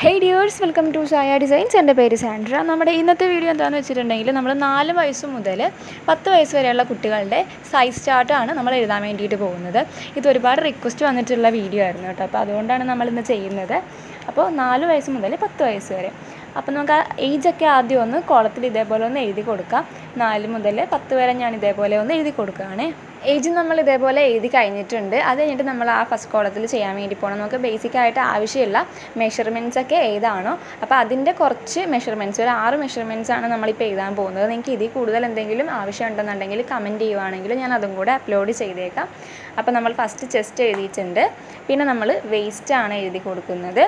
Hey dears, welcome to Saya designs. എൻ്റെ പേര് Sandra. നമ്മുടെ ഇന്നത്തെ വീഡിയോ എന്താണെന്ന് വെച്ചിട്ടുണ്ടെങ്കിൽ നമ്മൾ 4 വയസ്സ് മുതൽ 10 വയസ്സ് വരെയുള്ള കുട്ടികളുടെ സൈസ് ചാർട്ടാണ് നമ്മൾ എഴുതാൻ വേണ്ടിയിട്ട് പോകുന്നത്. ഇത് ഒരുപാട് റിക്വസ്റ്റ് വന്നിട്ടുള്ള വീഡിയോ ആയിരുന്നു കേട്ടോ. അപ്പോൾ അതുകൊണ്ടാണ് നമ്മളിന്ന് ചെയ്യുന്നത്. അപ്പോൾ 4 വയസ്സ് മുതൽ 10 വയസ്സ് വരെ. അപ്പോൾ നമുക്ക് ആ ഏജൊക്കെ ആദ്യം ഒന്ന് കോളത്തിൽ ഇതേപോലെ ഒന്ന് എഴുതി കൊടുക്കാം. 4 മുതൽ 10 വരെ ഞാൻ ഇതേപോലെ ഒന്ന് എഴുതി കൊടുക്കുകയാണ്. ഏജ് നമ്മൾ ഇതേപോലെ എഴുതി കഴിഞ്ഞിട്ടുണ്ട്. അത് കഴിഞ്ഞിട്ട് നമ്മൾ ആ ഫസ്റ്റ് കോളത്തിൽ ചെയ്യാൻ വേണ്ടി പോകണം. നമുക്ക് ബേസിക്കായിട്ട് ആവശ്യമുള്ള മെഷർമെൻറ്റ്സ് ഒക്കെ ഏതാണോ അപ്പോൾ അതിൻ്റെ കുറച്ച് മെഷർമെൻറ്റ്സ്, ഒരു 6 മെഷർമെൻറ്റ്സാണ് നമ്മളിപ്പോൾ എഴുതാൻ പോകുന്നത്. നിങ്ങൾക്ക് ഇതിൽ കൂടുതൽ എന്തെങ്കിലും ആവശ്യമുണ്ടെന്നുണ്ടെങ്കിൽ കമൻറ്റ് ചെയ്യുവാണെങ്കിൽ ഞാൻ അതും കൂടെ അപ്ലോഡ് ചെയ്തേക്കാം. അപ്പോൾ നമ്മൾ ഫസ്റ്റ് ചെസ്റ്റ് എഴുതിയിട്ടുണ്ട്. പിന്നെ നമ്മൾ വേസ്റ്റാണ് എഴുതി കൊടുക്കുന്നത്.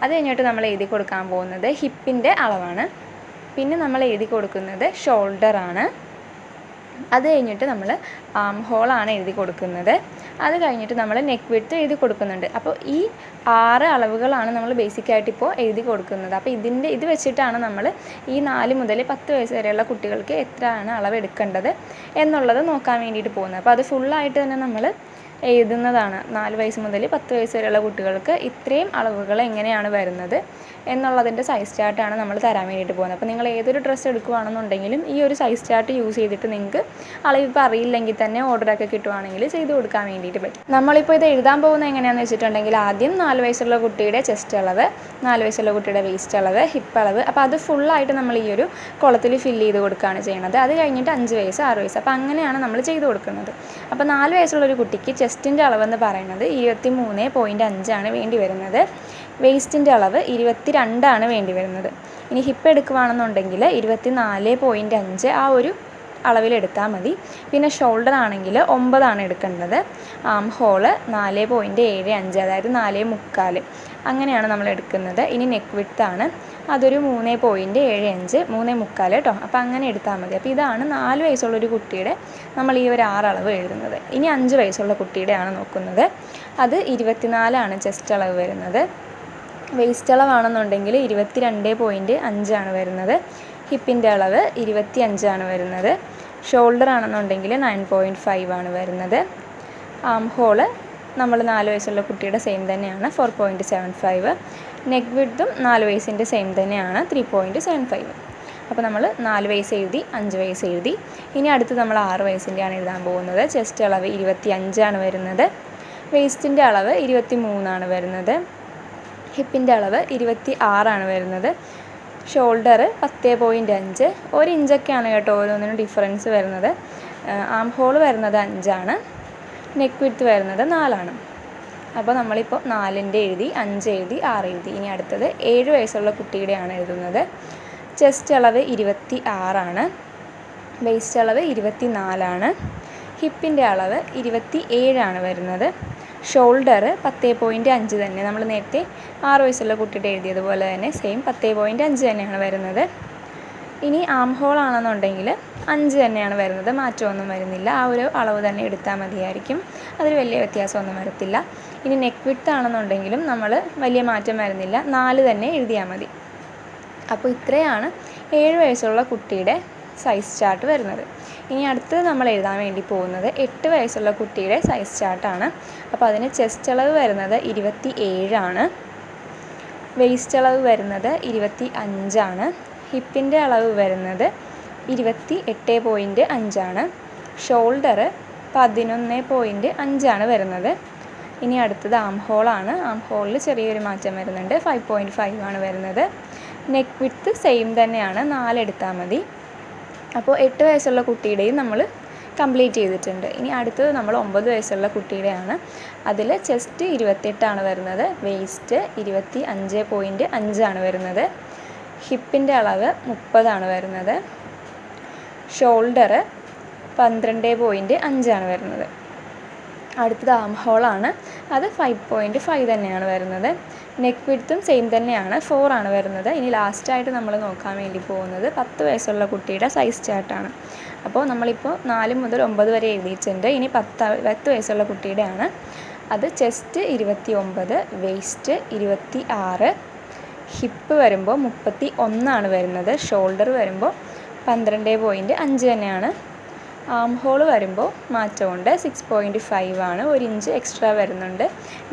അത് കഴിഞ്ഞിട്ട് നമ്മൾ എഴുതി കൊടുക്കാൻ പോകുന്നത് ഹിപ്പിൻ്റെ അളവാണ്. പിന്നെ നമ്മൾ എഴുതി കൊടുക്കുന്നത് ഷോൾഡറാണ്. അത് കഴിഞ്ഞിട്ട് നമ്മൾ ആം ഹോളാണ് എഴുതി കൊടുക്കുന്നത്. അത് കഴിഞ്ഞിട്ട് നമ്മൾ നെക്ക് വിഡ്ത്ത് എഴുതി കൊടുക്കുന്നുണ്ട്. അപ്പോൾ ഈ 6 അളവുകളാണ് നമ്മൾ ബേസിക്കായിട്ട് ഇപ്പോൾ എഴുതി കൊടുക്കുന്നത്. അപ്പോൾ ഇത് വെച്ചിട്ടാണ് നമ്മൾ ഈ 4 മുതൽ 10 വയസ്സ് വരെയുള്ള കുട്ടികൾക്ക് എത്രയാണ് അളവ് എടുക്കേണ്ടത് എന്നുള്ളത് നോക്കാൻ വേണ്ടിയിട്ട് പോകുന്നത്. അപ്പോൾ അത് ഫുള്ളായിട്ട് തന്നെ നമ്മൾ എഴുതുന്നതാണ്. 4 വയസ്സ് മുതൽ 10 വയസ്സ് വരെയുള്ള കുട്ടികൾക്ക് ഇത്രയും അളവുകൾ എങ്ങനെയാണ് വരുന്നത് എന്നുള്ളതിൻ്റെ സൈസ് ചാർട്ടാണ് നമ്മൾ തരാൻ വേണ്ടിയിട്ട് പോകുന്നത്. അപ്പോൾ നിങ്ങൾ ഏതൊരു ഡ്രസ്സ് എടുക്കുകയാണെന്നുണ്ടെങ്കിലും ഈ ഒരു സൈസ് ചാർട്ട് യൂസ് ചെയ്തിട്ട് നിങ്ങൾക്ക് അളവ് ഇപ്പോൾ അറിയില്ലെങ്കിൽ തന്നെ ഓർഡറൊക്കെ കിട്ടുവാണെങ്കിൽ ചെയ്ത് കൊടുക്കാൻ വേണ്ടിയിട്ട് പറ്റും. നമ്മളിപ്പോൾ ഇത് എഴുതാൻ പോകുന്നത് എങ്ങനെയാണെന്ന് വെച്ചിട്ടുണ്ടെങ്കിൽ ആദ്യം 4 വയസ്സുള്ള കുട്ടിയുടെ ചെസ്റ്റ് അളവ്, 4 വയസ്സുള്ള കുട്ടിയുടെ വേസ്റ്റ് അളവ്, ഹിപ്പ് അളവ്, അപ്പോൾ അത് ഫുള്ളായിട്ട് നമ്മൾ ഈ ഒരു കുളത്തിൽ ഫില്ല് ചെയ്ത് കൊടുക്കുകയാണ് ചെയ്യുന്നത്. അത് കഴിഞ്ഞിട്ട് 5 വയസ്സ്, 6 വയസ്സ്, അപ്പോൾ അങ്ങനെയാണ് നമ്മൾ ചെയ്ത് കൊടുക്കുന്നത്. അപ്പോൾ 4 വയസ്സുള്ളൊരു കുട്ടിക്ക് ചെസ്റ്റിൻ്റെ അളവെന്ന് പറയുന്നത് 23.5 വേണ്ടി വരുന്നത്. വേസ്റ്റിൻ്റെ അളവ് 22 വേണ്ടി വരുന്നത്. ഇനി ഹിപ്പ് എടുക്കുകയാണെന്നുണ്ടെങ്കിൽ 24.5 ആ ഒരു അളവിലെടുത്താൽ മതി. പിന്നെ ഷോൾഡർ ആണെങ്കിൽ 9 എടുക്കേണ്ടത്. ആം ഹോള് 4.75, അതായത് 4.75 അങ്ങനെയാണ് നമ്മൾ എടുക്കുന്നത്. ഇനി നെക്ക് വിഡ്ത്താണ്, അതൊരു 3.75, 3.75 കേട്ടോ. അപ്പോൾ അങ്ങനെ എടുത്താൽ മതി. അപ്പോൾ ഇതാണ് 4 വയസ്സുള്ളൊരു കുട്ടിയുടെ നമ്മൾ ഈ ഒരു 6 അളവ് എഴുതുന്നത്. ഇനി 5 വയസ്സുള്ള കുട്ടിയുടെയാണ് നോക്കുന്നത്. അത് 24 ചെസ്റ്റ് അളവ് വരുന്നത്. വേസ്റ്റ് അളവാണെന്നുണ്ടെങ്കിൽ 22.5 വരുന്നത്. ഹിപ്പിൻ്റെ അളവ് 25 വരുന്നത്. ഷോൾഡർ ആണെന്നുണ്ടെങ്കിൽ 9.5 വരുന്നത്. ആം ഹോള് നമ്മൾ 4 വയസ്സുള്ള കുട്ടിയുടെ സെയിം തന്നെയാണ്, 4.75. നെക്ക് വിഡ്ത്തും 4 വയസ്സിൻ്റെ സെയിം തന്നെയാണ്, 3.75. അപ്പോൾ നമ്മൾ 4 വയസ്സ് എഴുതി, 5 വയസ്സ് എഴുതി. ഇനി അടുത്ത് നമ്മൾ 6 വയസ്സിൻ്റെയാണ് എഴുതാൻ പോകുന്നത്. ചെസ്റ്റ് അളവ് 25 വരുന്നത്. വേസ്റ്റിൻ്റെ അളവ് 23 വരുന്നത്. ഹിപ്പിൻ്റെ അളവ് 26 വരുന്നത്. ഷോൾഡർ 10.5, 1 ഇഞ്ചൊക്കെയാണ് കേട്ടോ ഓരോന്നിനും ഡിഫറൻസ് വരുന്നത്. ആം ഹോൾ വരുന്നത് 5, നെക്ക് വിഡ്ത്ത് വരുന്നത് 4. അപ്പോൾ നമ്മളിപ്പോൾ 4ൻ്റെ എഴുതി, 5 എഴുതി, 6 എഴുതി. ഇനി അടുത്തത് 7 വയസ്സുള്ള കുട്ടിയുടെയാണ് എഴുതുന്നത്. ചെസ്റ്റ് അളവ് 26, വേസ്റ്റ് അളവ് 24, ഹിപ്പിൻ്റെ അളവ് 27 വരുന്നത്. ഷോൾഡർ 10.5 തന്നെ, നമ്മൾ നേരത്തെ 6 വയസ്സുള്ള കുട്ടിയുടെ എഴുതിയതുപോലെ തന്നെ സെയിം 10.5 തന്നെയാണ് വരുന്നത്. ഇനി ആം ഹോൾ ആണെന്നുണ്ടെങ്കിൽ 5 തന്നെയാണ് വരുന്നത്, മാറ്റമൊന്നും വരുന്നില്ല. ആ ഒരു അളവ് തന്നെ എടുത്താൽ മതിയായിരിക്കും, അതിൽ വലിയ വ്യത്യാസമൊന്നും വരത്തില്ല. ഇനി നെക്ക് വിഡ്ത്ത് ആണെന്നുണ്ടെങ്കിലും നമ്മൾ വലിയ മാറ്റം വരുന്നില്ല, 4 തന്നെ എഴുതിയാൽ മതി. അപ്പോൾ ഇത്രയാണ് 7 വയസ്സുള്ള കുട്ടിയുടെ സൈസ് ചാർട്ട് വരുന്നത്. ഇനി അടുത്തത് നമ്മൾ എഴുതാൻ വേണ്ടി പോകുന്നത് 8 വയസ്സുള്ള കുട്ടിയുടെ സൈസ് ചാർട്ടാണ്. അപ്പോൾ അതിന് ചെസ്റ്റ് അളവ് വരുന്നത് 27, വേസ്റ്റ് അളവ് വരുന്നത് 25, ഹിപ്പിൻ്റെ അളവ് വരുന്നത് 28.5, ഷോൾഡർ 11.5 വരുന്നത്. ഇനി അടുത്തത് ആം ഹോളാണ്. ആം ഹോളിൽ ചെറിയൊരു മാറ്റം വരുന്നുണ്ട്, 5.5 വരുന്നത്. നെക്ക് വിഡ്ത്ത് സെയിം തന്നെയാണ്, 4 എടുത്താൽ മതി. അപ്പോൾ 8 വയസ്സുള്ള കുട്ടിയുടെയും നമ്മൾ കംപ്ലീറ്റ് ചെയ്തിട്ടുണ്ട്. ഇനി അടുത്തത് നമ്മൾ 9 വയസ്സുള്ള കുട്ടിയുടെയാണ്. അതിൽ ചെസ്റ്റ് 28 വരുന്നത്. വേസ്റ്റ് 25.5 വരുന്നത്. ഹിപ്പിൻ്റെ അളവ് 30 വരുന്നത്. ഷോൾഡർ 12.5 വരുന്നത്. അടുത്തത് ആം ഹോളാണ്, അത് 5.5 തന്നെയാണ് വരുന്നത്. നെക്ക് വിഡ്ത്തും സെയിം തന്നെയാണ്, 4 വരുന്നത്. ഇനി ലാസ്റ്റായിട്ട് നമ്മൾ നോക്കാൻ വേണ്ടി പോകുന്നത് 10 വയസ്സുള്ള കുട്ടിയുടെ സൈസ് ചാർട്ടാണ്. അപ്പോൾ നമ്മളിപ്പോൾ 4 മുതൽ 9 വരെ എഴുതിയിട്ടുണ്ട്. ഇനി 10 വയസ്സുള്ള കുട്ടിയുടെയാണ്. അത് ചെസ്റ്റ് 29, വേസ്റ്റ് 26, ഹിപ്പ് വരുമ്പോൾ 31 വരുന്നത്. ഷോൾഡർ വരുമ്പോൾ 12.5 തന്നെയാണ്. ആം ഹോൾ വരുമ്പോൾ മാറ്റമുണ്ട്. 6.5 ആണ്, 1 ഇഞ്ച് എക്സ്ട്രാ വരുന്നുണ്ട്.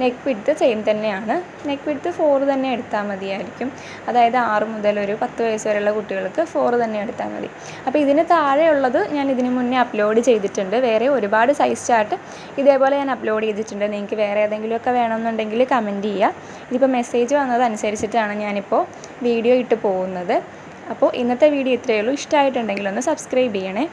നെക്ക് വിഡ്ത്ത് സെയിം തന്നെയാണ്. നെക്ക് വിഡ്ത്ത് 4 തന്നെ എടുത്താൽ മതിയായിരിക്കും. അതായത് 6 മുതൽ ഒരു 10 വയസ്സ് വരെയുള്ള കുട്ടികൾക്ക് 4 തന്നെ എടുത്താൽ മതി. അപ്പോൾ ഇതിന് താഴെയുള്ളത് ഞാൻ ഇതിന് മുന്നേ അപ്ലോഡ് ചെയ്തിട്ടുണ്ട്. വേറെ ഒരുപാട് സൈസ് ചാർട്ട് ഇതേപോലെ ഞാൻ അപ്ലോഡ് ചെയ്തിട്ടുണ്ട്. നിങ്ങൾക്ക് വേറെ ഏതെങ്കിലുമൊക്കെ വേണമെന്നുണ്ടെങ്കിൽ കമൻറ്റ് ചെയ്യുക. ഇതിപ്പോൾ മെസ്സേജ് വന്നതനുസരിച്ചിട്ടാണ് ഞാനിപ്പോൾ വീഡിയോ ഇട്ട് പോകുന്നത്. അപ്പോൾ ഇന്നത്തെ വീഡിയോ ഇത്രയേ ഉള്ളൂ. ഇഷ്ടമായിട്ടുണ്ടെങ്കിൽ ഒന്ന് സബ്സ്ക്രൈബ് ചെയ്യണേ.